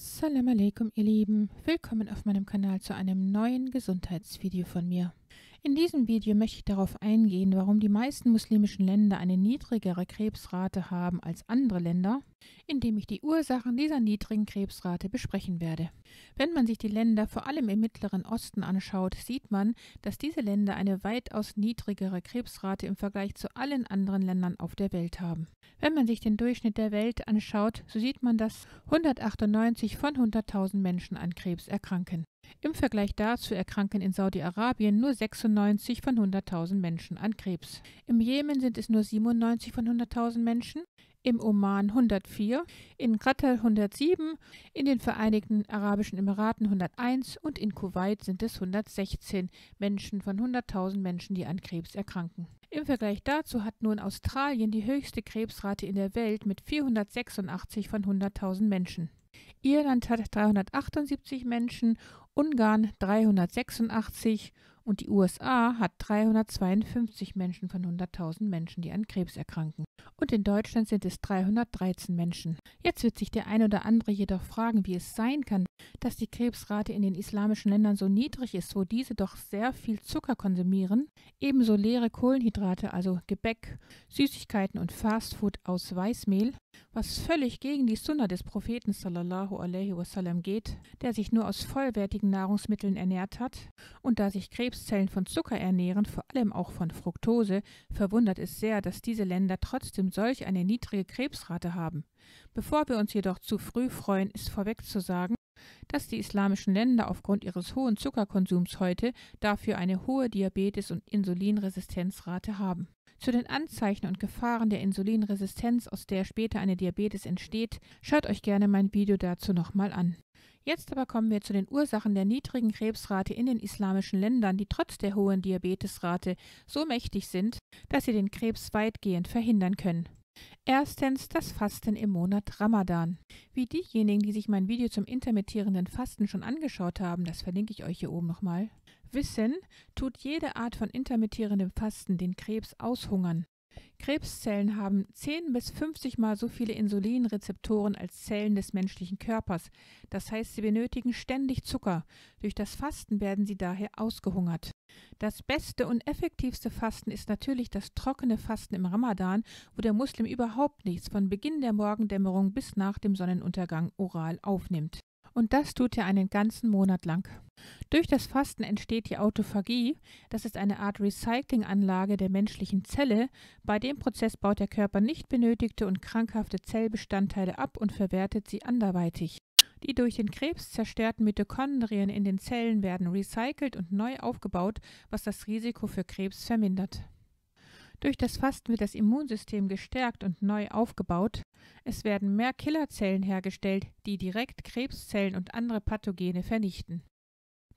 Salam alaikum, ihr Lieben. Willkommen auf meinem Kanal zu einem neuen Gesundheitsvideo von mir. In diesem Video möchte ich darauf eingehen, warum die meisten muslimischen Länder eine niedrigere Krebsrate haben als andere Länder, indem ich die Ursachen dieser niedrigen Krebsrate besprechen werde. Wenn man sich die Länder vor allem im Mittleren Osten anschaut, sieht man, dass diese Länder eine weitaus niedrigere Krebsrate im Vergleich zu allen anderen Ländern auf der Welt haben. Wenn man sich den Durchschnitt der Welt anschaut, so sieht man, dass 198 von 100.000 Menschen an Krebs erkranken. Im Vergleich dazu erkranken in Saudi-Arabien nur 96 von 100.000 Menschen an Krebs. Im Jemen sind es nur 97 von 100.000 Menschen, im Oman 104, in Katar 107, in den Vereinigten Arabischen Emiraten 101 und in Kuwait sind es 116 Menschen von 100.000 Menschen, die an Krebs erkranken. Im Vergleich dazu hat nun Australien die höchste Krebsrate in der Welt mit 486 von 100.000 Menschen. Irland hat 378 Menschen, Ungarn 386 und die USA hat 352 Menschen von 100.000 Menschen, die an Krebs erkranken. Und in Deutschland sind es 313 Menschen. Jetzt wird sich der ein oder andere jedoch fragen, wie es sein kann, dass die Krebsrate in den islamischen Ländern so niedrig ist, wo diese doch sehr viel Zucker konsumieren, ebenso leere Kohlenhydrate, also Gebäck, Süßigkeiten und Fastfood aus Weißmehl, was völlig gegen die Sunna des Propheten sallallahu alaihi wasallam geht, der sich nur aus vollwertigen Nahrungsmitteln ernährt hat. Und da sich Krebszellen von Zucker ernähren, vor allem auch von Fructose, verwundert es sehr, dass diese Länder trotzdem solch eine niedrige Krebsrate haben. Bevor wir uns jedoch zu früh freuen, ist vorweg zu sagen, dass die islamischen Länder aufgrund ihres hohen Zuckerkonsums heute dafür eine hohe Diabetes- und Insulinresistenzrate haben. Zu den Anzeichen und Gefahren der Insulinresistenz, aus der später eine Diabetes entsteht, schaut euch gerne mein Video dazu nochmal an. Jetzt aber kommen wir zu den Ursachen der niedrigen Krebsrate in den islamischen Ländern, die trotz der hohen Diabetesrate so mächtig sind, dass sie den Krebs weitgehend verhindern können. Erstens das Fasten im Monat Ramadan. Wie diejenigen, die sich mein Video zum intermittierenden Fasten schon angeschaut haben, das verlinke ich euch hier oben nochmal, wissen, tut jede Art von intermittierendem Fasten den Krebs aushungern. Krebszellen haben 10 bis 50 Mal so viele Insulinrezeptoren als Zellen des menschlichen Körpers. Das heißt, sie benötigen ständig Zucker. Durch das Fasten werden sie daher ausgehungert. Das beste und effektivste Fasten ist natürlich das trockene Fasten im Ramadan, wo der Muslim überhaupt nichts von Beginn der Morgendämmerung bis nach dem Sonnenuntergang oral aufnimmt. Und das tut er einen ganzen Monat lang. Durch das Fasten entsteht die Autophagie, das ist eine Art Recyclinganlage der menschlichen Zelle. Bei dem Prozess baut der Körper nicht benötigte und krankhafte Zellbestandteile ab und verwertet sie anderweitig. Die durch den Krebs zerstörten Mitochondrien in den Zellen werden recycelt und neu aufgebaut, was das Risiko für Krebs vermindert. Durch das Fasten wird das Immunsystem gestärkt und neu aufgebaut. Es werden mehr Killerzellen hergestellt, die direkt Krebszellen und andere Pathogene vernichten.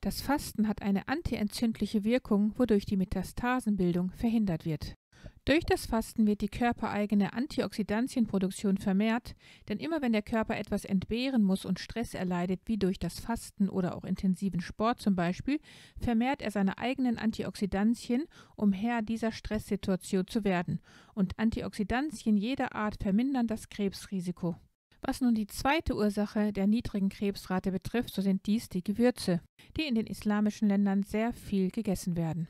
Das Fasten hat eine antientzündliche Wirkung, wodurch die Metastasenbildung verhindert wird. Durch das Fasten wird die körpereigene Antioxidantienproduktion vermehrt, denn immer wenn der Körper etwas entbehren muss und Stress erleidet, wie durch das Fasten oder auch intensiven Sport zum Beispiel, vermehrt er seine eigenen Antioxidantien, um Herr dieser Stresssituation zu werden. Und Antioxidantien jeder Art vermindern das Krebsrisiko. Was nun die zweite Ursache der niedrigen Krebsrate betrifft, so sind dies die Gewürze, die in den islamischen Ländern sehr viel gegessen werden.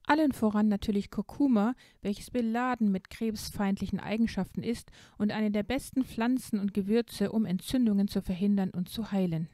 Allen voran natürlich Kurkuma, welches beladen mit krebsfeindlichen Eigenschaften ist und eine der besten Pflanzen und Gewürze, um Entzündungen zu verhindern und zu heilen.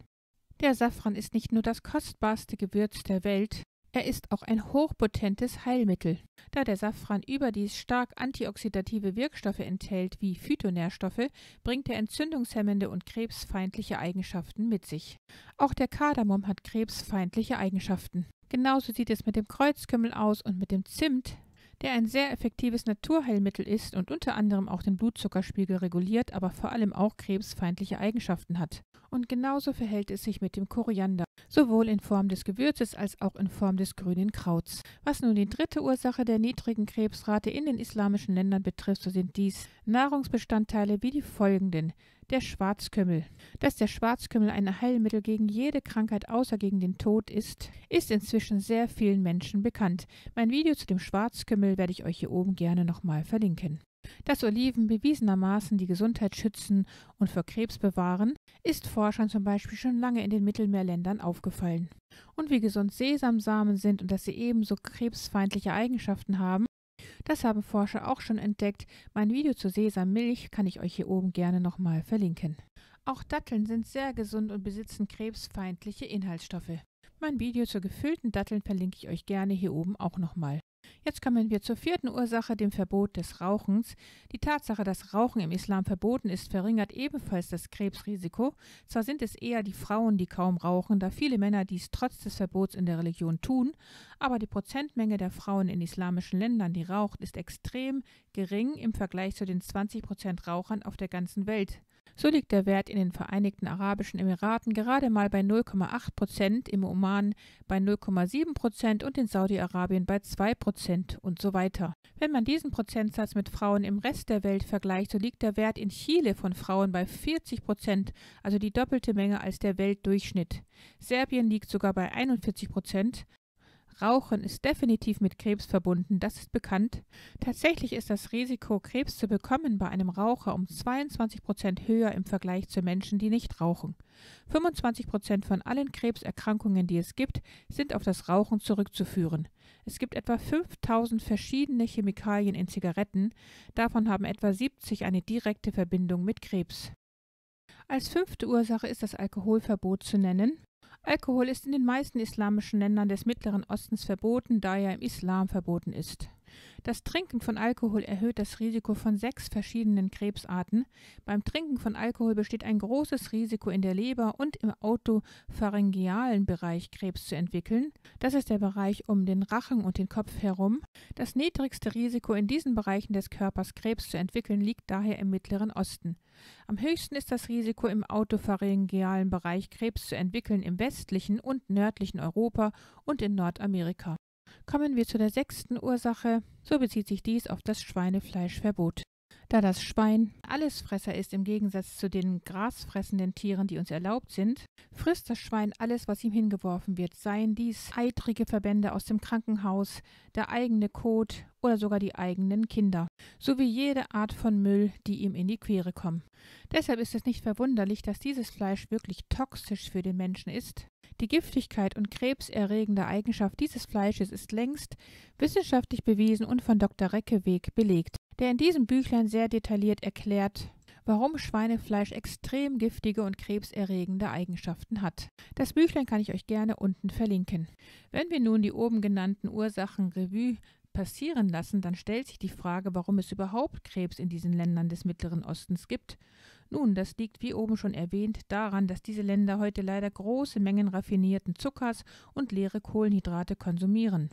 Der Safran ist nicht nur das kostbarste Gewürz der Welt, er ist auch ein hochpotentes Heilmittel, da der Safran überdies stark antioxidative Wirkstoffe enthält wie Phytonährstoffe, bringt er entzündungshemmende und krebsfeindliche Eigenschaften mit sich. Auch der Kardamom hat krebsfeindliche Eigenschaften. Genauso sieht es mit dem Kreuzkümmel aus und mit dem Zimt, der ein sehr effektives Naturheilmittel ist und unter anderem auch den Blutzuckerspiegel reguliert, aber vor allem auch krebsfeindliche Eigenschaften hat. Und genauso verhält es sich mit dem Koriander, sowohl in Form des Gewürzes als auch in Form des grünen Krauts. Was nun die dritte Ursache der niedrigen Krebsrate in den islamischen Ländern betrifft, so sind dies Nahrungsbestandteile wie die folgenden. Der Schwarzkümmel. Dass der Schwarzkümmel ein Heilmittel gegen jede Krankheit außer gegen den Tod ist inzwischen sehr vielen Menschen bekannt. Mein Video zu dem Schwarzkümmel werde ich euch hier oben gerne nochmal verlinken. Dass Oliven bewiesenermaßen die Gesundheit schützen und vor Krebs bewahren, ist Forschern zum Beispiel schon lange in den Mittelmeerländern aufgefallen. Und wie gesund Sesamsamen sind und dass sie ebenso krebsfeindliche Eigenschaften haben, das haben Forscher auch schon entdeckt. Mein Video zur Sesammilch kann ich euch hier oben gerne nochmal verlinken. Auch Datteln sind sehr gesund und besitzen krebsfeindliche Inhaltsstoffe. Mein Video zu gefüllten Datteln verlinke ich euch gerne hier oben auch nochmal. Jetzt kommen wir zur vierten Ursache, dem Verbot des Rauchens. Die Tatsache, dass Rauchen im Islam verboten ist, verringert ebenfalls das Krebsrisiko. Zwar sind es eher die Frauen, die kaum rauchen, da viele Männer dies trotz des Verbots in der Religion tun, aber die Prozentmenge der Frauen in islamischen Ländern, die raucht, ist extrem gering im Vergleich zu den 20% Rauchern auf der ganzen Welt. So liegt der Wert in den Vereinigten Arabischen Emiraten gerade mal bei 0,8%, im Oman bei 0,7% und in Saudi-Arabien bei 2% und so weiter. Wenn man diesen Prozentsatz mit Frauen im Rest der Welt vergleicht, so liegt der Wert in Chile von Frauen bei 40%, also die doppelte Menge als der Weltdurchschnitt. Serbien liegt sogar bei 41%. Rauchen ist definitiv mit Krebs verbunden, das ist bekannt. Tatsächlich ist das Risiko, Krebs zu bekommen, bei einem Raucher um 22% höher im Vergleich zu Menschen, die nicht rauchen. 25% von allen Krebserkrankungen, die es gibt, sind auf das Rauchen zurückzuführen. Es gibt etwa 5000 verschiedene Chemikalien in Zigaretten, davon haben etwa 70 eine direkte Verbindung mit Krebs. Als fünfte Ursache ist das Alkoholverbot zu nennen. Alkohol ist in den meisten islamischen Ländern des Mittleren Ostens verboten, da er im Islam verboten ist. Das Trinken von Alkohol erhöht das Risiko von 6 verschiedenen Krebsarten. Beim Trinken von Alkohol besteht ein großes Risiko in der Leber und im autopharyngealen Bereich Krebs zu entwickeln. Das ist der Bereich um den Rachen und den Kopf herum. Das niedrigste Risiko in diesen Bereichen des Körpers Krebs zu entwickeln liegt daher im Mittleren Osten. Am höchsten ist das Risiko im autopharyngealen Bereich Krebs zu entwickeln im westlichen und nördlichen Europa und in Nordamerika. Kommen wir zu der sechsten Ursache, so bezieht sich dies auf das Schweinefleischverbot. Da das Schwein Allesfresser ist im Gegensatz zu den grasfressenden Tieren, die uns erlaubt sind, frisst das Schwein alles, was ihm hingeworfen wird, seien dies eitrige Verbände aus dem Krankenhaus, der eigene Kot oder sogar die eigenen Kinder, sowie jede Art von Müll, die ihm in die Quere kommt. Deshalb ist es nicht verwunderlich, dass dieses Fleisch wirklich toxisch für den Menschen ist. Die Giftigkeit und krebserregende Eigenschaft dieses Fleisches ist längst wissenschaftlich bewiesen und von Dr. Reckeweg belegt, der in diesem Büchlein sehr detailliert erklärt, warum Schweinefleisch extrem giftige und krebserregende Eigenschaften hat. Das Büchlein kann ich euch gerne unten verlinken. Wenn wir nun die oben genannten Ursachen Revue passieren lassen, dann stellt sich die Frage, warum es überhaupt Krebs in diesen Ländern des Mittleren Ostens gibt. Nun, das liegt, wie oben schon erwähnt, daran, dass diese Länder heute leider große Mengen raffinierten Zuckers und leere Kohlenhydrate konsumieren,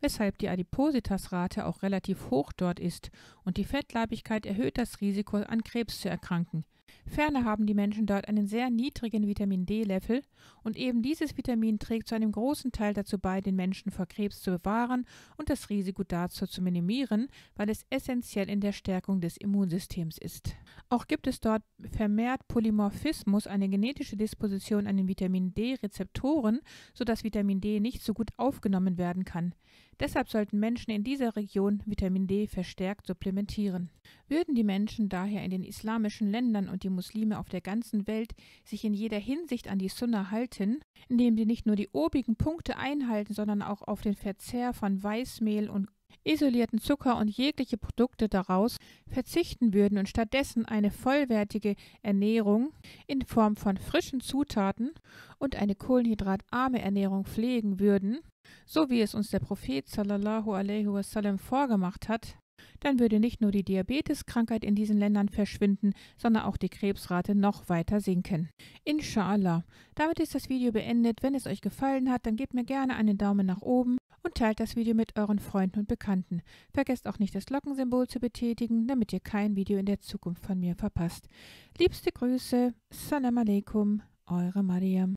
weshalb die Adipositasrate auch relativ hoch dort ist und die Fettleibigkeit erhöht das Risiko, an Krebs zu erkranken. Ferner haben die Menschen dort einen sehr niedrigen Vitamin-D-Level und eben dieses Vitamin trägt zu einem großen Teil dazu bei, den Menschen vor Krebs zu bewahren und das Risiko dazu zu minimieren, weil es essentiell in der Stärkung des Immunsystems ist. Auch gibt es dort vermehrt Polymorphismus, eine genetische Disposition an den Vitamin-D-Rezeptoren, sodass Vitamin D nicht so gut aufgenommen werden kann. Deshalb sollten Menschen in dieser Region Vitamin D verstärkt supplementieren. Würden die Menschen daher in den islamischen Ländern und die Muslime auf der ganzen Welt sich in jeder Hinsicht an die Sunna halten, indem sie nicht nur die obigen Punkte einhalten, sondern auch auf den Verzehr von Weißmehl und isolierten Zucker und jegliche Produkte daraus verzichten würden und stattdessen eine vollwertige Ernährung in Form von frischen Zutaten und eine kohlenhydratarme Ernährung pflegen würden, so wie es uns der Prophet sallallahu alaihi wasallam vorgemacht hat, dann würde nicht nur die Diabeteskrankheit in diesen Ländern verschwinden, sondern auch die Krebsrate noch weiter sinken. Inshallah. Damit ist das Video beendet. Wenn es euch gefallen hat, dann gebt mir gerne einen Daumen nach oben und teilt das Video mit euren Freunden und Bekannten. Vergesst auch nicht, das Glockensymbol zu betätigen, damit ihr kein Video in der Zukunft von mir verpasst. Liebste Grüße. Salam alaikum. Eure Mariam.